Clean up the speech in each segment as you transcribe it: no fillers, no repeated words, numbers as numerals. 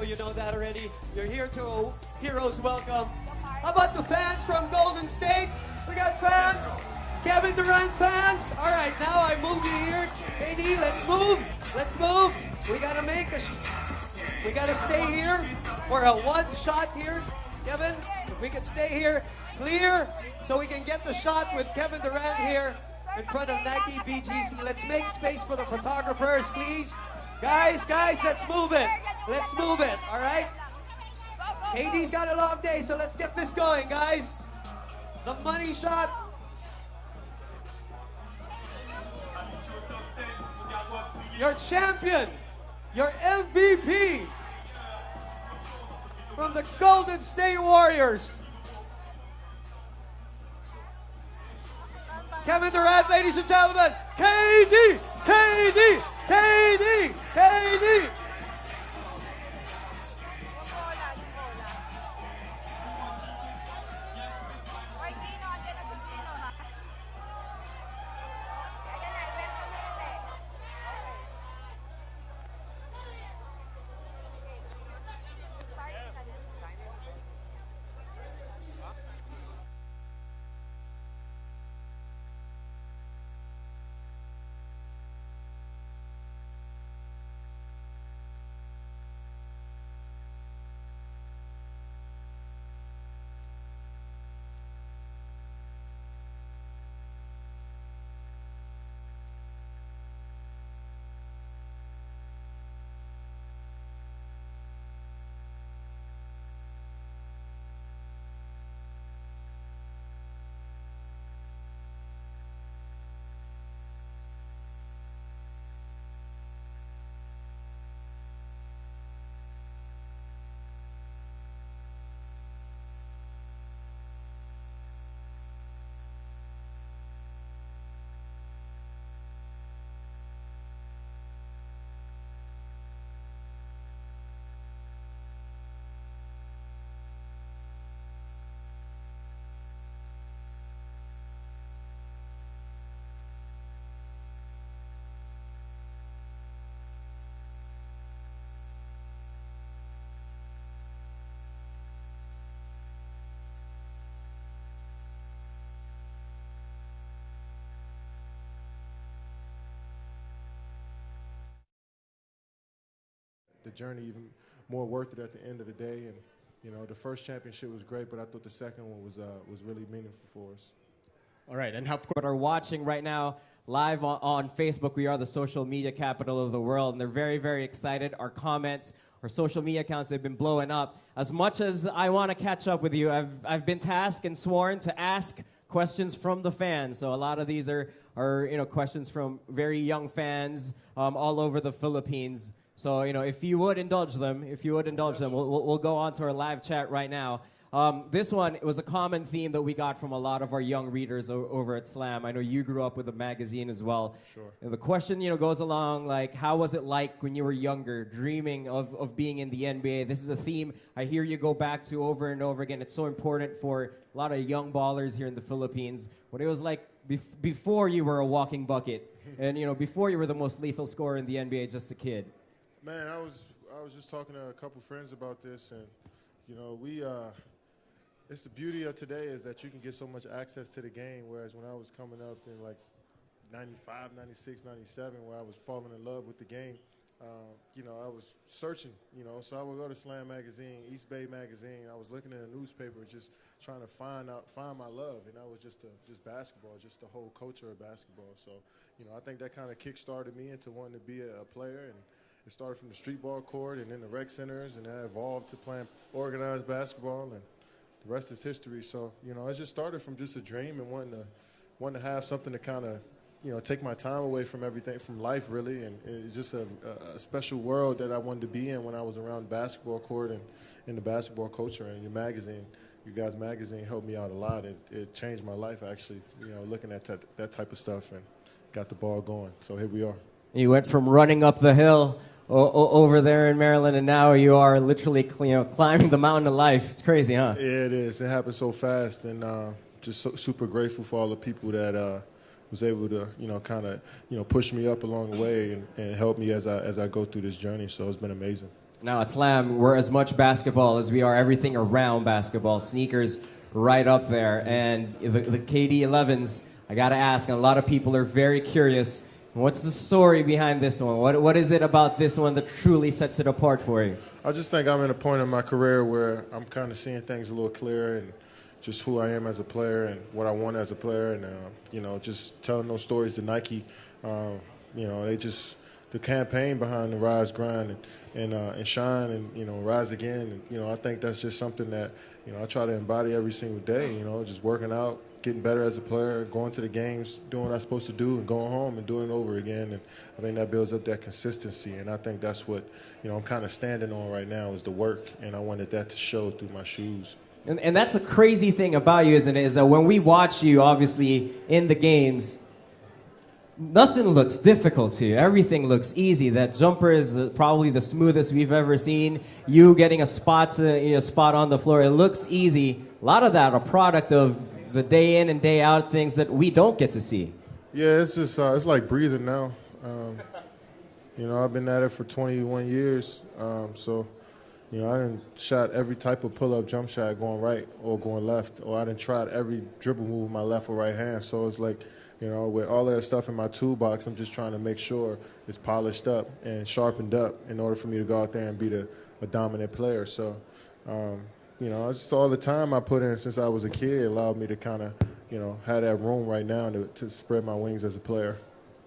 you know that already. You're here to a hero's welcome. How about the fans from Golden State? We got fans. Kevin Durant fans. All right, now I move you here. KD, let's move. Let's move. We gotta we gotta stay here for a one shot here. Kevin, if we can stay here, clear, so we can get the shot with Kevin Durant here in front of Nike BGC. Let's make space for the photographers, please. Guys, let's move it. Let's move it, all right? KD's got a long day, so let's get this going, guys. The money shot. Your champion, your MVP from the Golden State Warriors. Kevin Durant, ladies and gentlemen. KD, KD, KD, KD. The journey even more worth it at the end of the day. And you know, the first championship was great, but I thought the second one was really meaningful for us. All right, and of course, are watching right now live on Facebook. We are the social media capital of the world, and they're very, very excited. Our comments, our social media accounts, they've been blowing up. As much as I want to catch up with you, I've been tasked and sworn to ask questions from the fans. So a lot of these are questions from very young fans all over the Philippines. So, if you would indulge them, we'll go on to our live chat right now. This one, it was a common theme that we got from a lot of our young readers over at Slam. I know you grew up with a magazine as well. Sure. And the question, goes along like, how was it like when you were younger, dreaming of being in the NBA? This is a theme I hear you go back to over and over again. It's so important for a lot of young ballers here in the Philippines. What it was like before you were a walking bucket and, before you were the most lethal scorer in the NBA, just a kid. Man, I was just talking to a couple friends about this, and it's the beauty of today is that you can get so much access to the game, whereas when I was coming up in like 95, 96, 97, where I was falling in love with the game, I was searching, so I would go to Slam Magazine, East Bay Magazine. I was looking in a newspaper, just trying to find my love, and that was just basketball, just the whole culture of basketball. So, I think that kind of kick-started me into wanting to be a player, and it started from the street ball court and then the rec centers, and that evolved to playing organized basketball, and the rest is history. So, it just started from just a dream and wanting to have something to kind of, take my time away from everything, from life really, and it's just a special world that I wanted to be in when I was around the basketball court and in the basketball culture. And your magazine, you guys' magazine helped me out a lot. It changed my life actually, looking at that type of stuff, and got the ball going. So here we are. You went from running up the hill over there in Maryland, and now you are literally climbing the mountain of life. It's crazy, huh? Yeah, it is. It happened so fast, and just super grateful for all the people that was able to push me up along the way and help me as I go through this journey. So it's been amazing. Now at Slam, we're as much basketball as we are everything around basketball. Sneakers right up there. And the KD11s, I got to ask, and a lot of people are very curious, what's the story behind this one? What is it about this one that truly sets it apart for you? I just think I'm at a point in my career where I'm kind of seeing things a little clearer and just who I am as a player and what I want as a player. And, you know, just telling those stories to Nike. You know, the campaign behind the Rise, Grind, and Shine, and, you know, Rise Again. And, you know, I think that's just something that, you know, I try to embody every single day, you know, just working out, getting better as a player, going to the games, doing what I'm supposed to do, and going home and doing it over again. And I think that builds up that consistency. And I think that's what, you know, I'm kind of standing on right now is the work. And I wanted that to show through my shoes. And that's a crazy thing about you, isn't it? Is that when we watch you, obviously, in the games, nothing looks difficult to you. Everything looks easy. That jumper is probably the smoothest we've ever seen. You getting a spot on the floor, it looks easy. A lot of that a product of the day in and day out things that we don't get to see. Yeah, it's just it's like breathing now. You know, I've been at it for 21 years, so. You know, I done shot every type of pull-up jump shot going right or going left, or I done tried every dribble move with my left or right hand. So it's like, you know, with all of that stuff in my toolbox, I'm just trying to make sure it's polished up and sharpened up in order for me to go out there and be a dominant player. So, you know, just all the time I put in since I was a kid allowed me to kind of, you know, have that room right now to spread my wings as a player.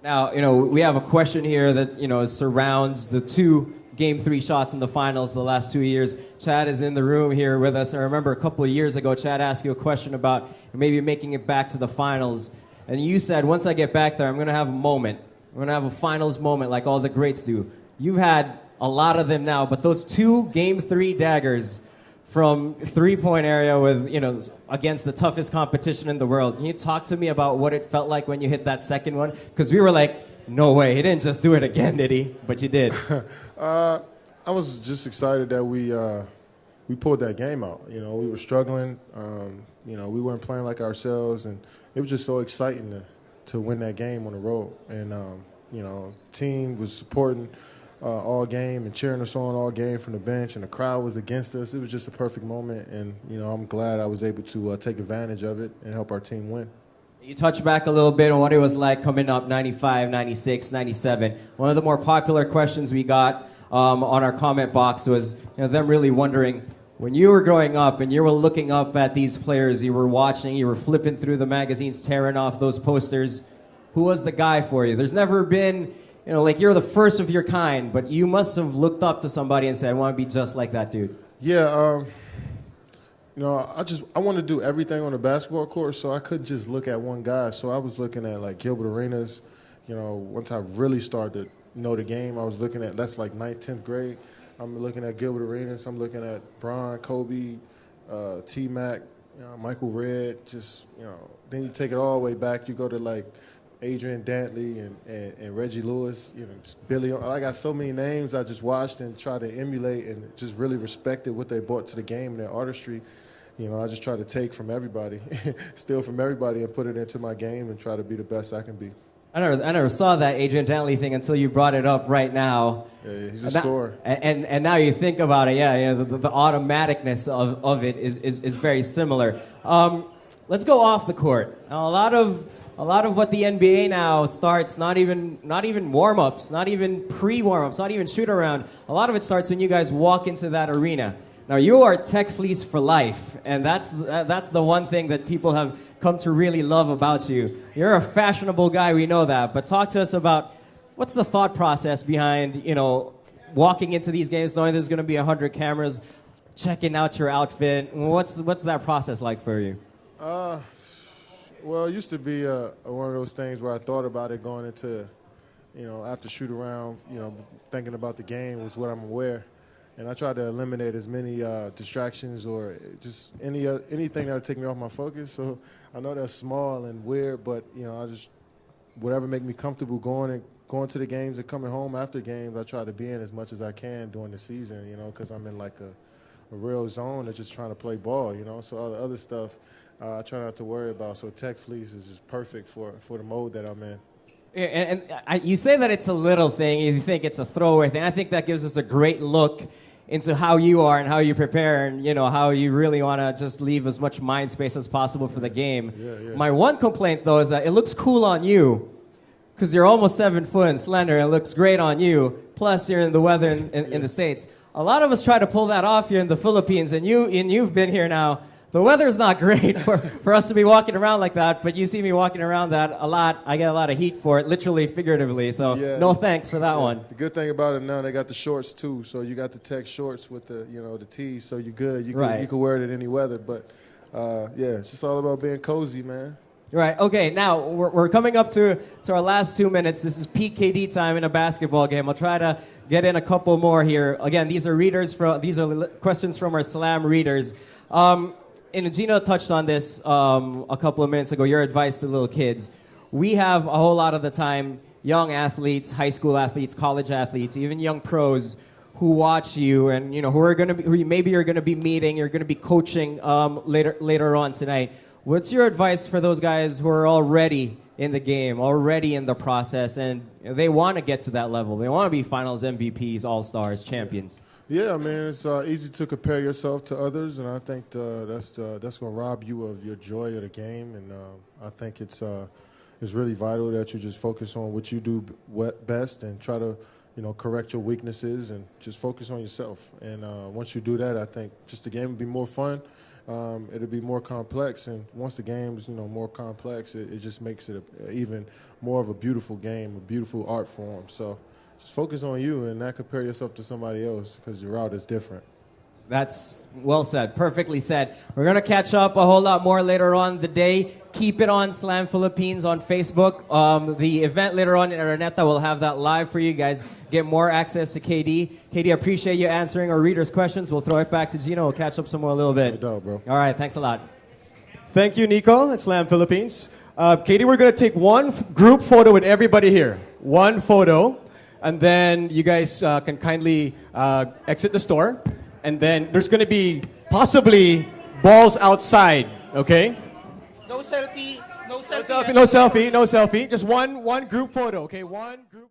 Now, you know, we have a question here that, you know, surrounds the two Game 3 shots in the finals the last 2 years. Chad is in the room here with us. I remember a couple of years ago, Chad asked you a question about maybe making it back to the finals. And you said, once I get back there, I'm going to have a moment. I'm going to have a finals moment like all the greats do. You've had a lot of them now, but those two Game 3 daggers from three-point area with, you know, against the toughest competition in the world. Can you talk to me about what it felt like when you hit that second one? Because we were like, no way, he didn't just do it again, did he? But you did. I was just excited that we pulled that game out. You know, we were struggling. You know, we weren't playing like ourselves, and it was just so exciting to win that game on the road. And you know, team was supporting all game and cheering us on all game from the bench, and the crowd was against us. It was just a perfect moment, and you know, I'm glad I was able to take advantage of it and help our team win. You touched back a little bit on what it was like coming up 95, 96, 97. One of the more popular questions we got on our comment box was, you know, them really wondering, when you were growing up and you were looking up at these players, you were watching, you were flipping through the magazines, tearing off those posters, who was the guy for you? There's never been, you know, like you're the first of your kind, but you must have looked up to somebody and said, I want to be just like that dude. Yeah, you know, I want to do everything on the basketball court, so I couldn't just look at one guy. So I was looking at, like, Gilbert Arenas. You know, once I really started to know the game, I was looking at, that's like 9th, 10th grade. I'm looking at Gilbert Arenas. I'm looking at Bron, Kobe, T-Mac, you know, Michael Redd. Just, you know, then you take it all the way back. You go to, like, Adrian Dantley and Reggie Lewis, you know, just Billy. I got so many names I just watched and tried to emulate and just really respected what they brought to the game and their artistry. You know, I just try to take from everybody, steal from everybody, and put it into my game and try to be the best I can be. I never saw that Adrian Dantley thing until you brought it up right now. Yeah, he's a scorer. And now you think about it, yeah, you know, the automaticness of it is very similar. Let's go off the court. Now, a lot of what the NBA now starts, not even warm-ups, not even pre-warm-ups, not even shoot-around. A lot of it starts when you guys walk into that arena. Now, you are Tech Fleece for life, and that's the one thing that people have come to really love about you. You're a fashionable guy, we know that, but talk to us about what's the thought process behind, you know, walking into these games knowing there's going to be 100 cameras checking out your outfit. What's that process like for you? Well, it used to be one of those things where I thought about it going into, you know, after shoot around, you know, thinking about the game was what I'm aware. And I try to eliminate as many distractions or just anything that would take me off my focus. So I know that's small and weird, but, you know, I just, whatever make me comfortable going to the games and coming home after games, I try to be in as much as I can during the season, you know, because I'm in like a real zone of just trying to play ball, you know. So all the other stuff I try not to worry about. So Tech Fleece is just perfect for the mode that I'm in. And you say that it's a little thing, you think it's a throwaway thing. I think that gives us a great look into how you are and how you prepare and, you know, how you really want to just leave as much mind space as possible for the game. Yeah. My one complaint, though, is that it looks cool on you because you're almost 7 foot and slender and it looks great on you. Plus, you're in the weather in the States. A lot of us try to pull that off here in the Philippines, and you've been here now. The weather's not great for us to be walking around like that, but you see me walking around that a lot. I get a lot of heat for it, literally, figuratively. So no thanks for that one. The good thing about it now, they got the shorts too. So you got the tech shorts with the the tees. So you're good. You can wear it in any weather. But it's just all about being cozy, man. Right. Okay. Now we're coming up to our last 2 minutes. This is peak KD time in a basketball game. I'll try to get in a couple more here. Again, these are questions from our Slam readers. And Gino touched on this a couple of minutes ago, your advice to little kids. We have a whole lot of the time young athletes, high school athletes, college athletes, even young pros who watch you and, who maybe you're going to be meeting, you're going to be coaching later on tonight. What's your advice for those guys who are already in the game, already in the process, and they want to get to that level? They want to be finals MVPs, all-stars, champions. Yeah, man, it's easy to compare yourself to others, and I think that's going to rob you of your joy of the game. And I think it's really vital that you just focus on what you do best and try to, correct your weaknesses and just focus on yourself. And once you do that, I think just the game will be more fun. It'll be more complex, and once the game is, more complex, it just makes it even more of a beautiful game, a beautiful art form. So just focus on you and not compare yourself to somebody else because your route is different. That's well said. Perfectly said. We're going to catch up a whole lot more later on the day. Keep it on Slam Philippines on Facebook. The event later on in Araneta will have that live for you guys. Get more access to KD. KD, I appreciate you answering our readers' questions. We'll throw it back to Gino. We'll catch up some more a little bit. No doubt, bro. All right. Thanks a lot. Thank you, Nico at Slam Philippines. KD, we're going to take one group photo with everybody here. One photo. And then you guys can kindly exit the store. And then there's going to be possibly balls outside, okay? No selfie. No selfie. Just one group photo, okay? One group.